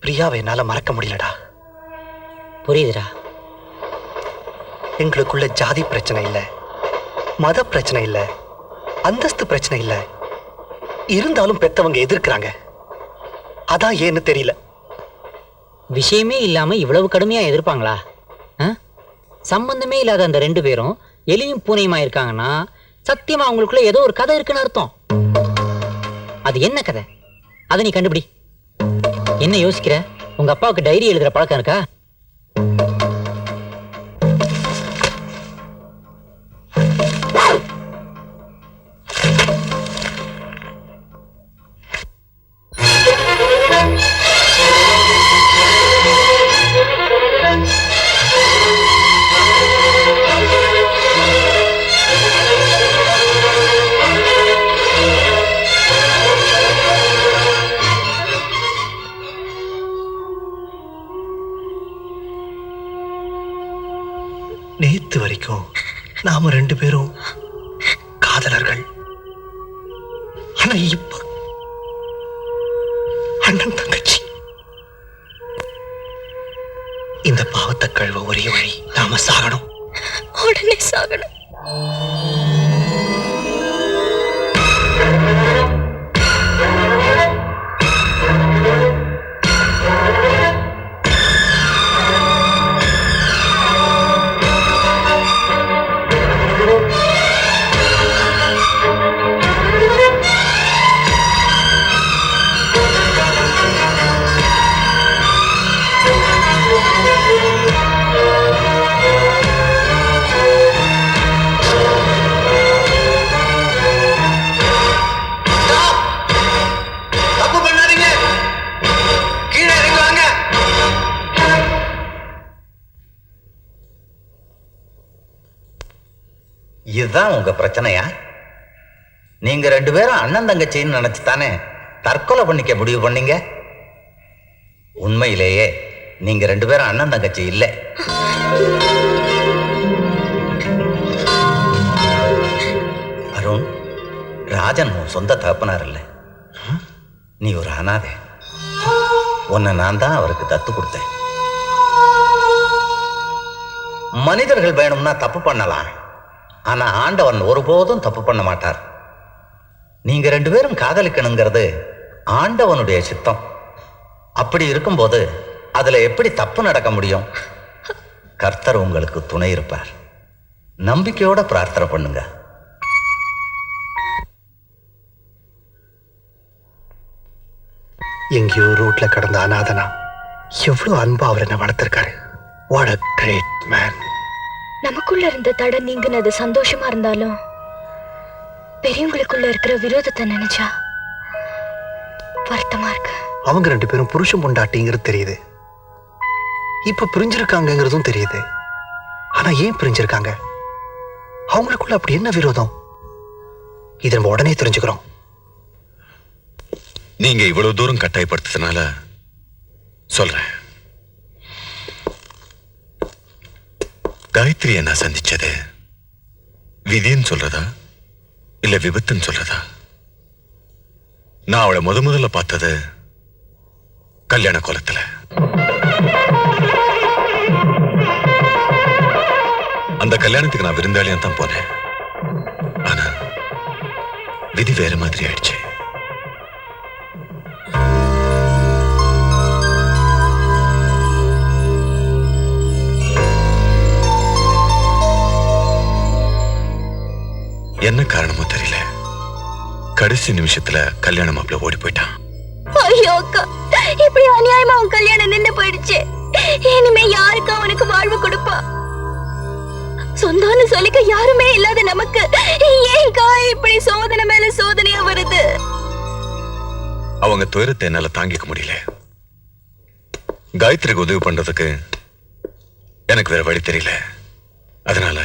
பிரியாவை என்னால மறக்க முடியலடா. புரியுதுடா. எங்களுக்குள்ள ஜாதி பிரச்சனை இல்ல, மத பிரச்சனை இல்ல, அந்தஸ்து பிரச்சனை இல்ல. இருந்தாலும் பெத்தவங்க எதிர்க்கிறாங்க. அதான் ஏன்னு தெரியல. விஷயமே இல்லாம இவ்வளவு கடுமையா எதிர்ப்பாங்களா? சம்பந்தமே இல்லாத அந்த 2 பேரும் எலியும் பூனையுமா இருக்காங்கன்னா சத்தியமா அவங்களுக்குள்ள ஏதோ ஒரு கதை இருக்குன்னு அர்த்தம். அது என்ன கதை? அதை நீ கண்டுபிடி. என்ன யோசிக்கிற? உங்க அப்பாவுக்கு டைரி எழுதுற பழக்கம் இருக்கா? நேத்து வரைக்கும் நாம 2 பேரும் காதலர்கள். ஆனா இப்ப அண்ணன் தங்கச்சி. இந்த பாவத்தை கழுவ ஒரே வழி, நாம சாகணும். உடனே சாகணும். இதுதான் உங்க பிரச்சனையா? நீங்க 2 பேரும் அண்ணன் தங்கச்சின்னு நினைச்சுதானே தற்கொலை பண்ணிக்க முடிவு பண்ணீங்க? உண்மையிலேயே நீங்க 2 பேரும் அண்ணன் தங்கச்சி இல்லை. அருண், ராஜன் உன் சொந்த தகப்பனார் இல்லை. நீ ஒரு அனாதை. உன்னை நான் தான் அவருக்கு தத்து கொடுத்தேன். மனிதர்கள் வேணும்னா தப்பு பண்ணலாம், ஆனா ஆண்டவன் ஒருபோதும் தப்பு பண்ண மாட்டார். நீங்க 2 பேரும் காதலிக்கணுங்கிறது ஆண்டவனுடைய சித்தம். அப்படி இருக்கும்போது அதுல எப்படி தப்பு நடக்க முடியும்? கர்த்தர் உங்களுக்கு துணை இருப்பார். நம்பிக்கையோட பிரார்த்தனை பண்ணுங்க. எங்கேயோ ரோட்ல கடந்த அநாதனா எவ்வளவு அன்பா அவர் என்ன வளர்த்திருக்காரு. What a great man. நமக்குள்ள இருந்த தடை நீங்கினது சந்தோஷமா இருந்தாலும் பெரியவங்களுக்குள்ள இருக்கிற விரோதத்தை நினைச்சா வருத்தமா இருக்கு. அவங்க 2 பேரும் புருஷன் பொண்டாட்டிங்கிறது தெரியுது, இப்ப பிரிஞ்சிருக்காங்கிறதும் தெரியுது. ஆனா ஏன் பிரிஞ்சிருக்காங்க? அவங்களுக்குள்ள அப்படி என்ன விரோதம்? இதை நம்ம உடனே தெரிஞ்சுக்கிறோம். நீங்க இவ்வளவு தூரம் கட்டாயப்படுத்ததுனால சொல்றேன். காயத்ரி என்ன சந்திச்சது விதின்னு சொல்றதா இல்ல விபத்துன்னு சொல்றதா? நான் அவளை முதல்ல பார்த்தது கல்யாண கோலத்துல. அந்த கல்யாணத்துக்கு நான் விருந்தாளியா தான் போனேன். ஆனா விதி வேற மாதிரி ஆயிடுச்சு. என்ன காரணமோ தெரியல, கடைசி நிமிஷத்துல கல்யாண மாப்பிள்ள ஓடி போயிட்டான். ஐயோ அக்கா, இப்படி அநியாயமா உன் கல்யாணம் நின்னு போயிடுச்சு. இனிமே யாருக்கு அவனுக்கு வாழ்வு கொடுப்பா? சொந்தம்னு சொல்லிக்க யாருமே இல்லாத நமக்கு ஏன்கா இப்படி சோதனை மேல சோதனையா வருது? அவங்க துயரத்தை என்னால தாங்கிக்க முடியல. காயத்ரிக்கு உதவி பண்றதுக்கு எனக்கு வேற வழி தெரியல. அதனால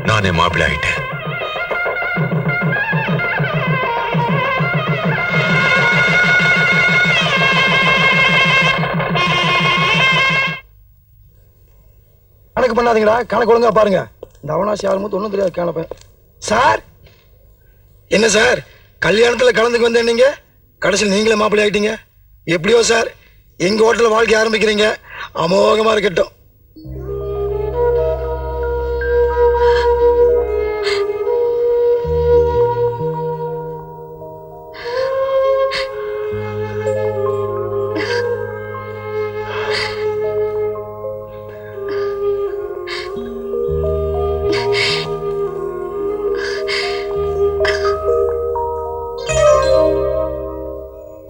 நானே மாப்பிள்ளை ஆயிட்டேன். கணக்கு பண்ணாதீங்கடா, கணக்கு ஒழுங்கா பாருங்க. இந்த அவனாசி ஆளுமூத்து ஒன்றும் தெரியாது காணப்பேன். சார் என்ன சார், கல்யாணத்தில் கலந்துக்கு வந்தேன் நீங்க? கடைசியில் நீங்களே மாப்பிள்ளை ஆயிட்டீங்க. எப்படியோ சார், எங்க ஹோட்டலில் வாழ்க்கை ஆரம்பிக்கிறீங்க. அமோகமா இருக்கட்டும்.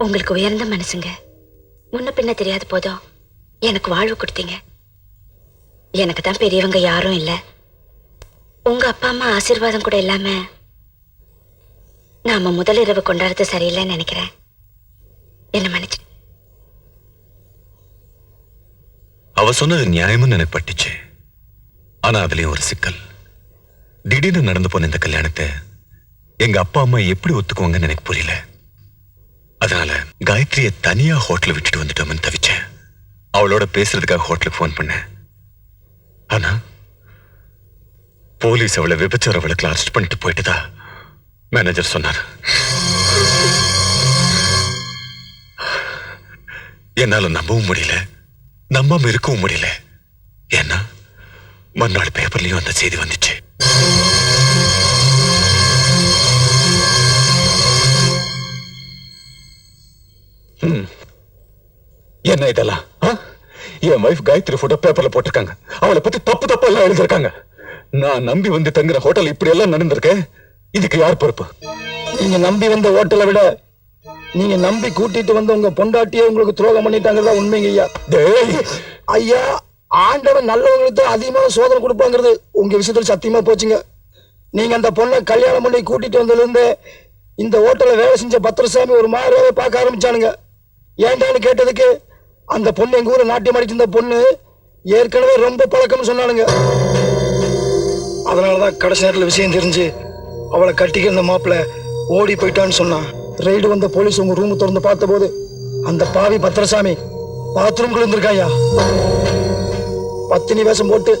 உங்களுக்கு உயர்ந்த மனசுங்க. முன்ன பின்ன தெரியாத போதும் எனக்கு வாழ்வு கொடுத்தீங்க. எனக்கு தான் பெரியவங்க யாரும் இல்லை. உங்க அப்பா அம்மா ஆசீர்வாதம் கூட இல்லாம நாம முதல் இரவு கொண்டாடுறது சரியில்லைன்னு நினைக்கிறேன். என்ன மன்னிச்சு. அவ சொன்னது நியாயம்னு எனக்கு பட்டுச்சு. ஆனா அதுலயும் ஒரு சிக்கல். திடீர்னு நடந்து போன இந்த கல்யாணத்தை எங்க அப்பா அம்மா எப்படி ஒத்துக்குவாங்கன்னு எனக்கு புரியல. அதனால காயத்ரியை தனியா ஹோட்டல விட்டுட்டு வந்துட்டோம்னு தவிச்சேன். அவளோட பேசுறதுக்காக ஹோட்டலுக்கு போன் பண்ணேன். ஆனா போலீஸ் அவளை விபச்சார வழக்குல அரெஸ்ட் பண்ணிட்டு போயிட்டுதா மேனேஜர் சொன்னார். என்னால நம்பவும் முடியல, நம்பாம இருக்கவும் முடியல. ஏன்னா மறுநாள் பேப்பர்லயும் அந்த செய்தி வந்துச்சு. என்ன இதெல்லாம்? என் வைஃப் காயத்ரி போட்டோ பேப்பர்ல போட்டிருக்காங்க. அவளை பத்தி தப்பு தப்பா எல்லாம் எழுதிருக்காங்க. நான் நம்பி வந்து தங்குற ஹோட்டல் இப்படி எல்லாம் நடந்திருக்கேன். இதுக்கு யார் பொறுப்பு? நீங்க நம்பி வந்த ஹோட்டலை விட நீங்க நம்பி கூட்டிட்டு வந்த உங்க பொண்டாட்டியே உங்களுக்கு துரோகம் பண்ணிட்டாங்கதான் உண்மைங்க ஐயா. ஐயா, ஆண்டவன் நல்லவங்களுக்கு தான் அதிகமான சோதனை கொடுப்பாங்கிறது உங்க விஷயத்துல சத்தியமா போச்சுங்க. நீங்க அந்த பொண்ணை கல்யாணம் பண்ணி கூட்டிட்டு வந்ததுல இருந்து இந்த ஹோட்டல்ல வேலை செஞ்ச பத்திரசாமி ஒரு மாதிரியாவே பார்க்க ஆரம்பிச்சானுங்க. ஏன்டான்னு கேட்டதுக்கு அந்த பொண்ணு எங்க ஊரை நாட்டியம் ஆடிட்டு இருந்த பொண்ணு ஏற்கனவே ரொம்ப பழக்கம்னு சொன்னானுங்க. அதனாலதான் கடைசி நேரத்தில் விஷயம் தெரிஞ்சு அவளை கட்டிக்க இந்த மாப்பிள்ள ஓடி போயிட்டான்னு சொன்னான். ரைடு வந்த போலீஸ் உங்க ரூம் திறந்து பார்த்த போது அந்த பாவி பத்திரசாமி பாத்ரூம்குள்ள இருந்திருக்காயா. பத்தினி வேஷம் போட்டு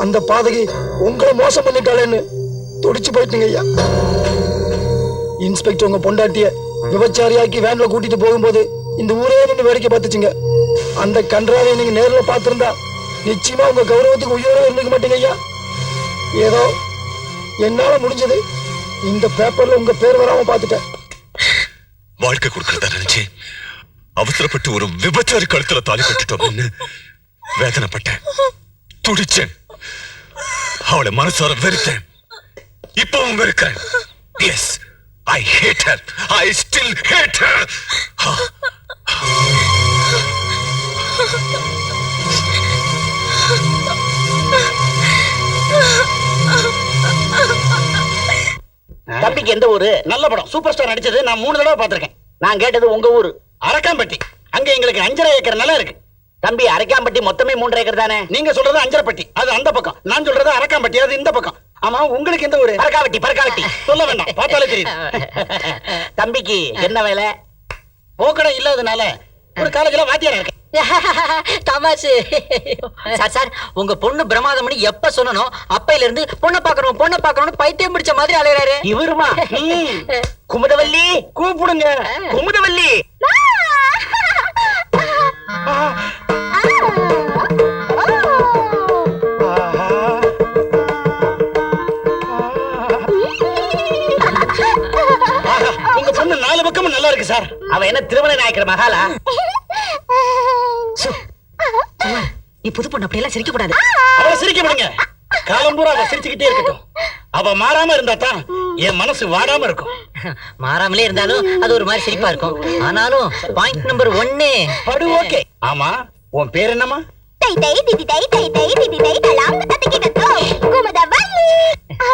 அந்த பாதகி உங்களை மோசம் பண்ணிட்டாளேன்னு துடிச்சு போயிட்டுங்க ஐயா. இன்ஸ்பெக்டர் உங்க பொண்டாட்டிய விபச்சாரியாக்கி வேன்ல கூட்டிட்டு போகும்போது இந்த ஊரே நின்று வேடிக்கை பார்த்துச்சுங்க. அந்த கன்றாவை நீங்க நேர்ல பார்த்திருந்தா நிச்சயமா உங்க கௌரவத்துக்கு உயிரோட இருந்துக்க மாட்டீங்க ஐயா. ஏதோ என்னால முடிஞ்சது இந்த பேப்பர்ல உங்க பேர் வராம பார்த்துட்டேன். வாழ்க்கை கொடுக்கறதா நினைச்சு அவசரப்பட்டு ஒரு விபச்சாரி கழுத்துல தாலி கட்டிட்டோம்னு வேதனைப்பட்டேன், துடிச்சேன். அவளை மனசார வெறுத்தேன். இப்பவும் வெறுக்கிறேன். Yes, I hate her. I still hate her. தம்பிக்கு எந்த ஊரு? நல்ல படம், சூப்பர் ஸ்டார் நடிச்சது நான் 3 தடவை பார்த்திருக்கேன். நான் கேட்டது உங்க ஊரு அரக்காம்பட்டி. அங்க எங்களுக்கு 5.5 ஏக்கர் நிலம் இருக்கு. தம்பி, அரக்காம்பட்டி மொத்தமே 3 ஏக்கர் தானே? நீங்க சொல்றது அஞ்சரைப்பட்டி, அது அந்த பக்கம். நான் சொல்றது அரக்காம்பட்டி, அது இந்த பக்கம். ஆமா, உங்களுக்கு எந்த ஊரு? பரக்காவட்டி. பரக்காவட்டி சொல்ல வேண்டாம், பார்த்தாலே தெரியுது. தம்பிக்கு என்ன வேலை? போக்கடை இல்லாதனால ஒரு காலேஜ்ல வாத்தியாரா இருக்கேன். தமாசு. சார் சார், உங்க பொண்ணு பிரமாதம்னு எப்ப சொன்னனோ அப்பையில இருந்து பொண்ணை பாக்கணும் பைத்தியம் பிடிச்ச மாதிரி அலையறாரு. இவருமா? குமுதவல்லி கூப்பிடுங்க. குமுதவல்லி. உங்க பொண்ணு 4 பக்கமும் நல்லா இருக்கு சார். அவ என்ன திருமண நாயக்கர் மகாலா? நீ புது பொண்ணு அப்படி எல்லாம் சிரிக்க கூடாது. அவளை சிரிக்க விடுங்க. காலம்பூரா அவ சிரிச்சுக்கிட்டே இருக்கட்டும். அவ மாறாம இருந்தா தான் என் மனசு வாடாம இருக்கும். மாறாமலே இருந்தாலும் அது ஒரு மாதிரி சிரிப்பா இருக்கும். ஆனாலும் பாயிண்ட் நம்பர் 1 படு. ஓகே. ஆமா, உன் பேர் என்னம்மா?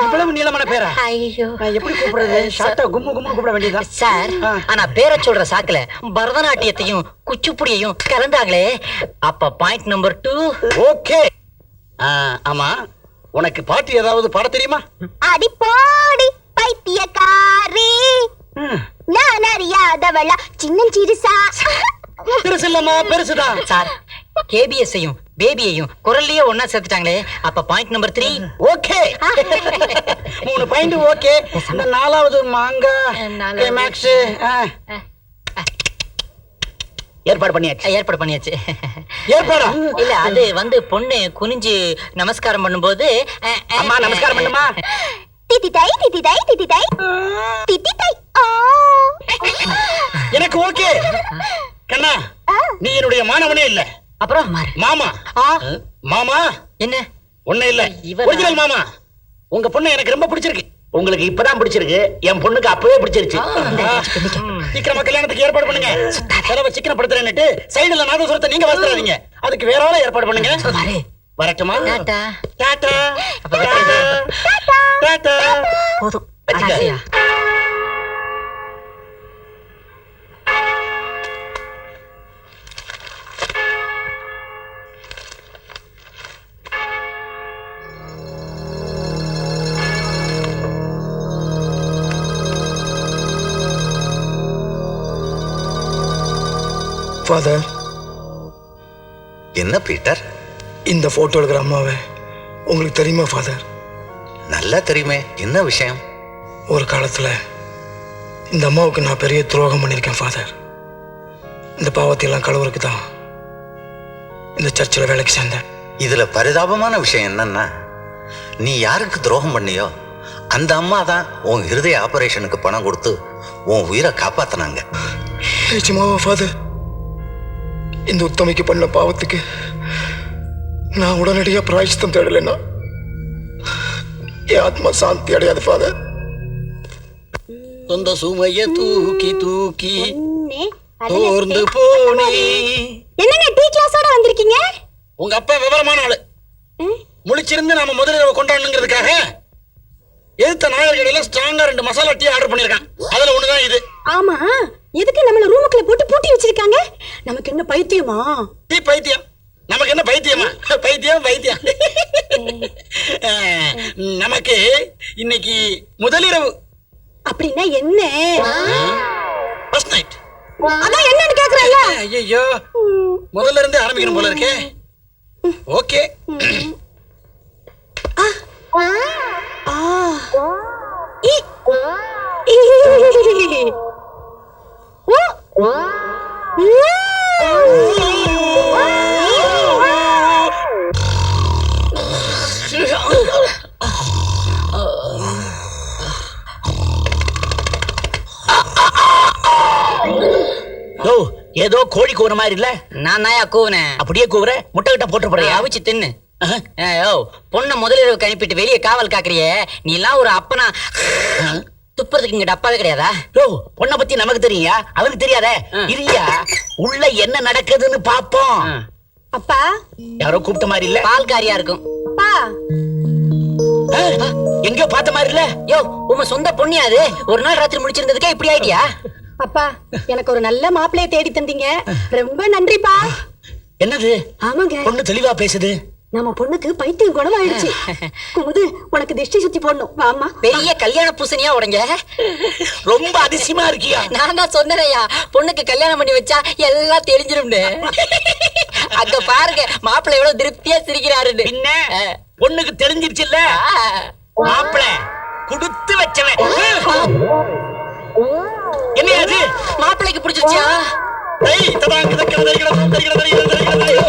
இவ்வளவு நீளமான பேரா? ஐயோ, எப்படி கூப்பிடுறது? ஷார்ட்டா கும்மு கும்மு கூப்பிட வேண்டியதா சார்? ஆனா பேரை சொல்ற சாக்குல பரதநாட்டியத்தையும் குச்சிப்புடியையும் கலந்தாங்களே, அப்ப பாயிண்ட் நம்பர் 2. ஓகே. ஆமா, உனக்கு பாட்டு ஏதாவது பாட தெரியுமா? அடி போடி பைத்தியக்காரி, நான் அறியாதவளா சின்னஞ்சிறுசா. பெருசு இல்லம்மா, பெருசுதான். சார், கேபிஎஸ்ஸையும் பேபியையும் குரல்லயே ஒன்னா சேர்த்துட்டாங்களே, அப்ப point number 3. Okay. 3 point. Okay. இந்த 4வது மாங்கா மேக்ஸ். ஏற்பாடு பண்ணியாச்சு. ஏற்பாடு பண்ணியாச்சு. ஏற்பாடா? இல்ல அது வந்து பொண்ணு குனிஞ்சு நமஸ்காரம் பண்ணும்போது அம்மா நமஸ்காரம் பண்ணுமா. திதிதாய் திதிதாய் திதிதாய் திதிதாய். எனக்கு ஓகே. கண்ணா நீ என்னுடைய மாணவனே இல்ல. அப்புறம் மாமா. மாமா என்ன ஒண்ணு இல்ல, ஒரிஜினல் மாமா. உங்க பொண்ணு எனக்கு ரொம்ப பிடிச்சிருக்கு. உங்களுக்கு இப்பதான் பிடிச்சிருக்கு, என் பொண்ணுக்கு அப்பவே பிடிச்சிருச்சு. சீக்கிரமா கல்யாணத்துக்கு ஏற்பாடு பண்ணுங்க. செலவை சீக்கிரப்படுத்துறேன்னுட்டு சைடுல நாதஸ்வரத்தை நீங்க வாசிறாதீங்க. அதுக்கு வேற ஆள ஏற்பாடு பண்ணுங்க. வரட்டுமா? டாடா. டாடா டாடா டாடா. போதும். ஃபாதர், என்ன பீட்டர்? இந்த போட்டோ எடுக்கிற அம்மாவை உங்களுக்கு தெரியுமா ஃபாதர்? நல்லா தெரியுமே. என்ன விஷயம்? ஒரு காலத்துல இந்த அம்மாவுக்கு நான் பெரிய துரோகம் பண்ணியிருக்கேன் ஃபாதர். இந்த பாவத்தை எல்லாம் கழுவுறதுக்கு தான் இந்த சர்ச்சில் வேலைக்கு சேர்ந்தேன். இதுல பரிதாபமான விஷயம் என்னன்னா, நீ யாருக்கு துரோகம் பண்ணியோ அந்த அம்மா தான் உன் இருதய ஆபரேஷனுக்கு பணம் கொடுத்து உன் உயிரை காப்பாத்தினாங்க. நிஜமாவா ஃபாதர்? இந்த உத்தமைக்கு பண்ண பாவத்துக்கு நான் உடனடியா பிராயச்சித்தம் தேடலைன்னா என் ஆத்மா சாந்தி அடையாது ஃபாதர். சொந்த சுமைய தூக்கி தூக்கி தோர்ந்து போனே. என்னங்க டீ கிளாஸோட வந்திருக்கீங்க? உங்க அப்பா விவரமான ஆளு. முழிச்சிருந்து நாம முதலிரவு கொண்டாடணுங்கிறதுக்காக எதிர்த்த நாயர்களில ஸ்ட்ராங்கா 2 மசாலா டீ ஆர்டர் பண்ணிருக்கான். அதுல ஒண்ணுதான் இது. ஆமா, எதுக்கு நம்மள ரூமுக்குள்ள போட்டு பூட்டி வச்சிருக்காங்க? நமக்கு என்ன பைத்தியமா? டீ பைத்தியம். நமக்கு என்ன பைத்தியமா? பைத்தியம் பைத்தியம். நமக்கு இன்னைக்கு முதலிரவு. அப்படின்னா என்ன? First night. அதான் என்னன்னு கேக்குறல்ல. ஐயோ, முதல்ல இருந்து ஆரம்பிக்கணும் போல இருக்கே. ஓகே. ஏதோ கோழி கூவுற மாதிரி இல்ல? நான் நாயா கூவுனேன். அப்படியே கூவுற? முட்டை கிட்ட போட்டு போறியா? அவிச்சு தின்னு. பொண்ண முதலிரவு அனுப்பிட்டு வெளியே காவல் காக்குறியே, நீ எல்லாம் ஒரு அப்பனா? துப்புறதுக்கு இங்க டப்பாவே கிடையாதா? பொண்ணை பத்தி நமக்கு தெரியா, அவனுக்கு தெரியாத? இல்லையா, உள்ள என்ன நடக்குதுன்னு பாப்போம். அப்பா, யாரோ கூப்பிட்ட மாதிரி இல்ல? பால்காரியா இருக்கும். அப்பா, எங்கயோ பார்த்த மாதிரி இல்ல? யோ, உங்க சொந்த பொண்ணியா அது? ஒரு நாள் ராத்திரி முடிச்சிருந்ததுக்கே இப்படி ஆயிட்டியா? அப்பா, எனக்கு ஒரு நல்ல மாப்பிளைய தேடி தந்தீங்க, ரொம்ப நன்றிப்பா. என்னது? ஆமாங்க, பொண்ணு தெளிவா பேசுது. நம்ம பொண்ணுக்கு பைத்தியம் குணமாயிடுச்சு. குமுது, உனக்கு திஷ்டி சுத்தி போடணும், வாமா. பெரிய கல்யாண பூசணியா உடங்க. ரொம்ப அதிசயமா இருக்கியா? நான் தான் சொன்னேயா, பொண்ணுக்கு கல்யாணம் பண்ணி வச்சா எல்லாம் தெரிஞ்சிரும்னு. அங்க பாருங்க, மாப்பிள்ளை எவ்வளவு திருப்தியா சிரிக்கிறாருன்னு. என்ன பொண்ணுக்கு தெரிஞ்சிருச்சுல்ல? மாப்பிள்ளை குடுத்து வச்சவன். என்னையாது? மாப்பிள்ளைக்கு பிடிச்சிருச்சா? ஏய், தடாங்க தடங்க தடங்க தடங்க தடங்க தடங்க.